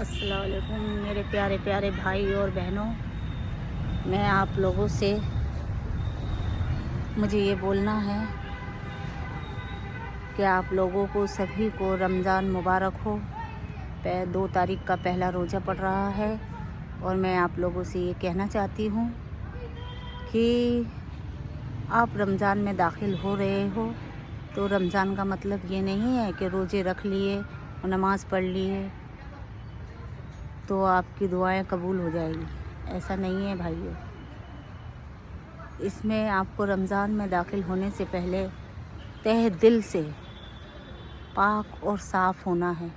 अस्सलाम वालेकुम मेरे प्यारे प्यारे भाई और बहनों, मैं आप लोगों से मुझे ये बोलना है कि आप लोगों को सभी को रमज़ान मुबारक हो। 2 तारीख का पहला रोज़ा पड़ रहा है और मैं आप लोगों से ये कहना चाहती हूँ कि आप रमज़ान में दाखिल हो रहे हो तो रमज़ान का मतलब ये नहीं है कि रोज़े रख लिए और नमाज़ पढ़ लिए तो आपकी दुआएं कबूल हो जाएगी। ऐसा नहीं है भाइयों। इसमें आपको रमज़ान में दाखिल होने से पहले तहे दिल से पाक और साफ़ होना है।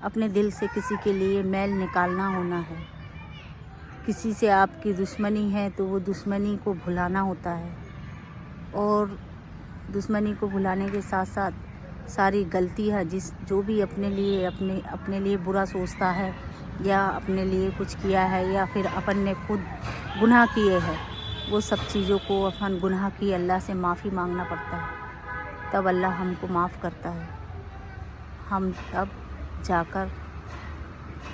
अपने दिल से किसी के लिए मैल निकालना होना है। किसी से आपकी दुश्मनी है तो वो दुश्मनी को भुलाना होता है, और दुश्मनी को भुलाने के साथ साथ सारी गलतियाँ जो भी अपने लिए बुरा सोचता है या अपने लिए कुछ किया है या फिर अपन ने खुद गुनाह किए हैं, वो सब चीज़ों को अपन गुनाह की अल्लाह से माफ़ी मांगना पड़ता है, तब अल्लाह हमको माफ़ करता है। हम तब जाकर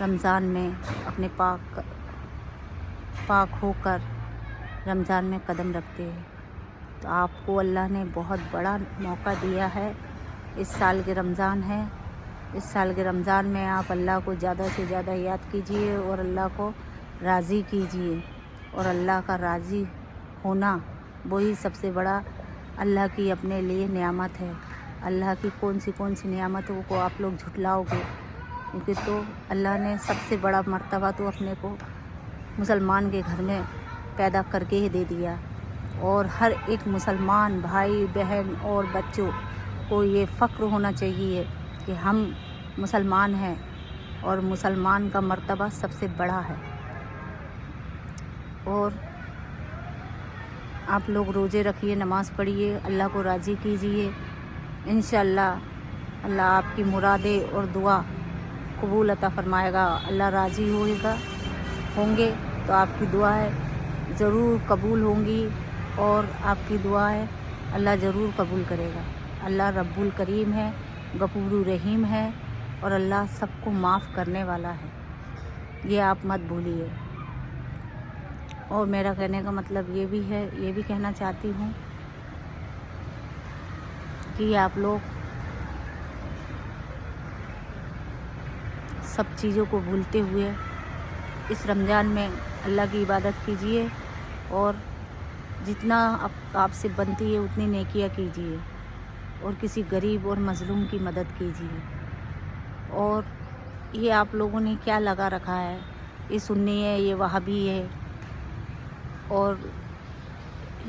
रमज़ान में अपने पाक होकर रमज़ान में कदम रखते हैं। तो आपको अल्लाह ने बहुत बड़ा मौका दिया है। इस साल के रमज़ान है। इस साल के रमज़ान में आप अल्लाह को ज़्यादा से ज़्यादा याद कीजिए और अल्लाह को राज़ी कीजिए। और अल्लाह का राज़ी होना वही सबसे बड़ा अल्लाह की अपने लिए नियामत है। अल्लाह की कौन सी नियामतों को आप लोग झुटलाओगे, क्योंकि तो अल्लाह ने सबसे बड़ा मर्तबा तो अपने को मुसलमान के घर में पैदा करके ही दे दिया। और हर एक मुसलमान भाई बहन और बच्चों को ये फ़ख्र होना चाहिए कि हम मुसलमान हैं और मुसलमान का मर्तबा सबसे बड़ा है। और आप लोग रोज़े रखिए, नमाज़ पढ़िए, अल्लाह को राज़ी कीजिए। इंशाअल्लाह अल्लाह आपकी मुरादें और दुआ कबूल अता फ़रमाएगा। अल्लाह राज़ी होंगे तो आपकी दुआएं ज़रूर कबूल होंगी और आपकी दुआएं अल्लाह ज़रूर कबूल करेगा। अल्लाह रब्बुल करीम है, गफूरुर रहीम है और अल्लाह सबको माफ़ करने वाला है, ये आप मत भूलिए। और मेरा कहने का मतलब ये भी कहना चाहती हूँ कि आप लोग सब चीज़ों को भूलते हुए इस रमज़ान में अल्लाह की इबादत कीजिए और जितना आपसे बनती है उतनी नेकियां कीजिए और किसी गरीब और मज़लूम की मदद कीजिए। और ये आप लोगों ने क्या लगा रखा है, ये सुन्नी है, ये वहाबी है और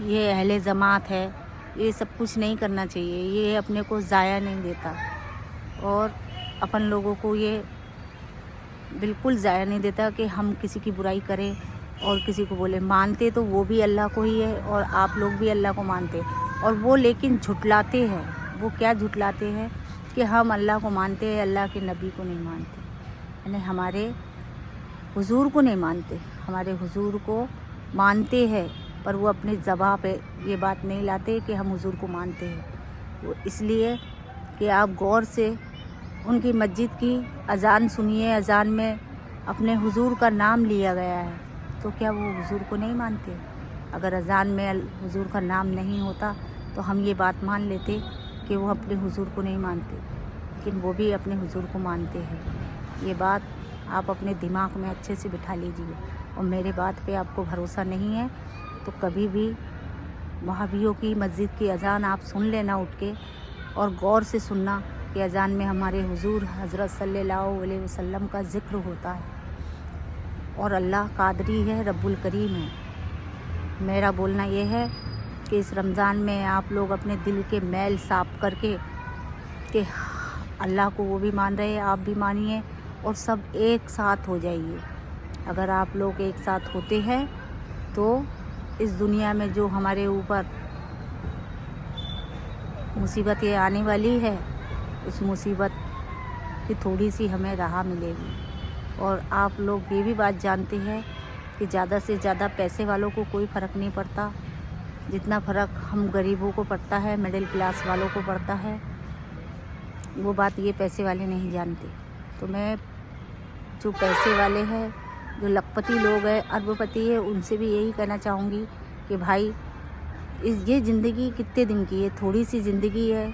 ये अहले जमात है, ये सब कुछ नहीं करना चाहिए। ये अपने को ज़ाया नहीं देता और अपन लोगों को ये बिल्कुल ज़ाया नहीं देता कि हम किसी की बुराई करें और किसी को बोले। मानते तो वो भी अल्लाह को ही है और आप लोग भी अल्लाह को मानते, और वो लेकिन झुटलाते हैं। वो क्या झुटलाते हैं कि हम अल्लाह को मानते हैं, अल्लाह के नबी को नहीं मानते, यानी हमारे हुजूर को नहीं मानते। हमारे हुजूर को मानते हैं पर वो अपनी ज़बान पे ये बात नहीं लाते कि हम हुजूर को मानते हैं। वो इसलिए कि आप गौर से उनकी मस्जिद की अज़ान सुनिए। अज़ान में अपने हुजूर का नाम लिया गया है, तो क्या वो हुजूर को नहीं मानते? अगर अज़ान में हुजूर का नाम नहीं होता तो हम ये बात मान लेते कि वो अपने हुजूर को नहीं मानते, लेकिन वो भी अपने हुजूर को मानते हैं। ये बात आप अपने दिमाग में अच्छे से बिठा लीजिए। और मेरे बात पे आपको भरोसा नहीं है तो कभी भी वहाबियों की मस्जिद की अज़ान आप सुन लेना उठ के, और गौर से सुनना कि अज़ान में हमारे हुजूर हज़रत सल्लल्लाहु अलैहि वसल्लम का ज़िक्र होता है और अल्लाह कादरी है, रब्बुल करीम है। मेरा बोलना ये है कि इस रमज़ान में आप लोग अपने दिल के मैल साफ करके कि अल्लाह को वो भी मान रहे हैं, आप भी मानिए और सब एक साथ हो जाइए। अगर आप लोग एक साथ होते हैं तो इस दुनिया में जो हमारे ऊपर मुसीबतें आने वाली है, उस मुसीबत की थोड़ी सी हमें राह मिलेगी। और आप लोग ये भी बात जानते हैं कि ज़्यादा से ज़्यादा पैसे वालों को कोई फ़र्क नहीं पड़ता, जितना फ़र्क हम गरीबों को पड़ता है, मिडिल क्लास वालों को पड़ता है। वो बात ये पैसे वाले नहीं जानते। तो मैं जो पैसे वाले हैं, जो लखपति लोग हैं, अरबपति है, उनसे भी यही कहना चाहूँगी कि भाई ये ज़िंदगी कितने दिन की है, थोड़ी सी ज़िंदगी है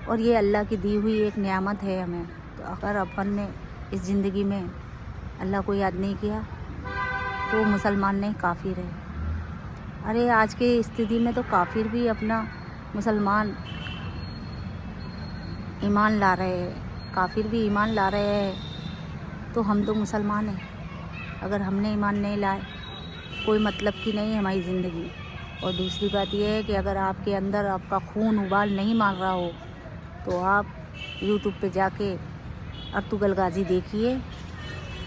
और ये अल्लाह की दी हुई एक नेमत है हमें। तो अगर अपन ने इस ज़िंदगी में अल्लाह को याद नहीं किया तो मुसलमान नहीं काफिर है। अरे आज के स्थिति में तो काफिर भी अपना मुसलमान ईमान ला रहे हैं, काफिर भी ईमान ला रहे हैं, तो हम तो मुसलमान हैं। अगर हमने ईमान नहीं लाए कोई मतलब की नहीं है हमारी ज़िंदगी। और दूसरी बात यह है कि अगर आपके अंदर आपका खून उबाल नहीं मार रहा हो तो आप यूट्यूब पे जाके अर्तुगल गाजी देखिए,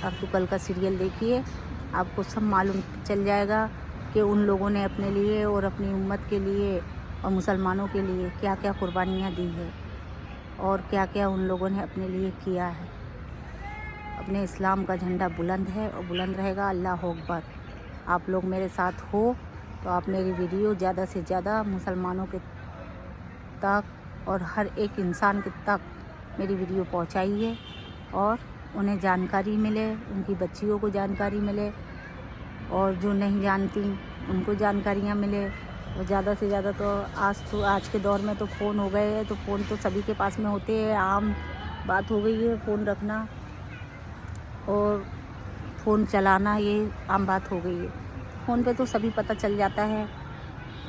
अर्तुगल का सीरियल देखिए, आपको सब मालूम चल जाएगा कि उन लोगों ने अपने लिए और अपनी उम्मत के लिए और मुसलमानों के लिए क्या क्या कुर्बानियाँ दी है और क्या क्या उन लोगों ने अपने लिए किया है। अपने इस्लाम का झंडा बुलंद है और बुलंद रहेगा। अल्लाह अकबर। आप लोग मेरे साथ हो तो आप मेरी वीडियो ज़्यादा से ज़्यादा मुसलमानों के तक और हर एक इंसान के तक मेरी वीडियो पहुंचाइए और उन्हें जानकारी मिले, उनकी बच्चियों को जानकारी मिले और जो नहीं जानती उनको जानकारियाँ मिले। और ज़्यादा से ज़्यादा तो आज के दौर में तो फ़ोन हो गए हैं, तो फ़ोन तो सभी के पास में होते हैं, आम बात हो गई है फ़ोन रखना और फ़ोन चलाना, ये आम बात हो गई है। फ़ोन पे तो सभी पता चल जाता है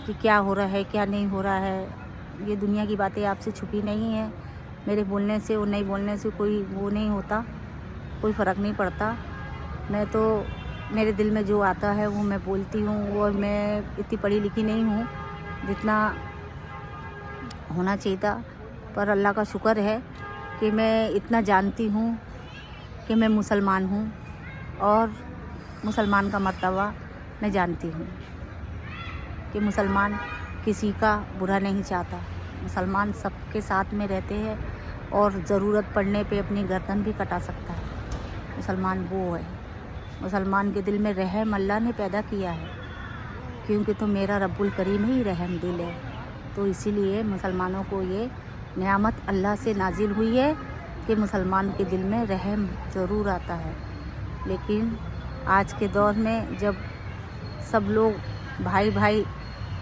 कि क्या हो रहा है क्या नहीं हो रहा है। ये दुनिया की बातें आपसे छुपी नहीं है। मेरे बोलने से और नहीं बोलने से कोई वो नहीं होता, कोई फ़र्क नहीं पड़ता। मैं तो मेरे दिल में जो आता है वो मैं बोलती हूँ। और मैं इतनी पढ़ी लिखी नहीं हूँ जितना होना चाहिए था, पर अल्लाह का शुक्र है कि मैं इतना जानती हूँ कि मैं मुसलमान हूँ और मुसलमान का मर्तबा मैं जानती हूँ कि मुसलमान किसी का बुरा नहीं चाहता। मुसलमान सबके साथ में रहते हैं और ज़रूरत पड़ने पे अपनी गर्दन भी कटा सकता है। मुसलमान वो है, मुसलमान के दिल में रहम अल्लाह ने पैदा किया है, क्योंकि तो मेरा रब्बुल करीम ही रहम दिल है। तो इसीलिए मुसलमानों को ये नेमत अल्लाह से नाजिल हुई है कि मुसलमान के दिल में रहम ज़रूर आता है। लेकिन आज के दौर में जब सब लोग भाई भाई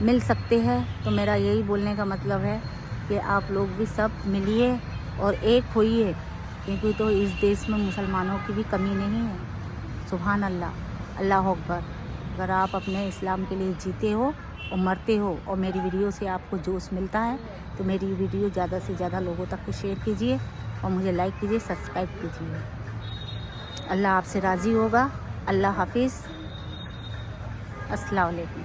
मिल सकते हैं तो मेरा यही बोलने का मतलब है कि आप लोग भी सब मिलिए और एक होइए, क्योंकि तो इस देश में मुसलमानों की भी कमी नहीं है। सुभान अल्लाह, अल्लाह अकबर। अगर आप अपने इस्लाम के लिए जीते हो और मरते हो और मेरी वीडियो से आपको जोश मिलता है तो मेरी वीडियो ज़्यादा से ज़्यादा लोगों तक शेयर कीजिए और मुझे लाइक कीजिए, सब्सक्राइब कीजिए। अल्लाह आपसे राज़ी होगा। अल्लाह हाफिज़। अस्सलाम वालेकुम।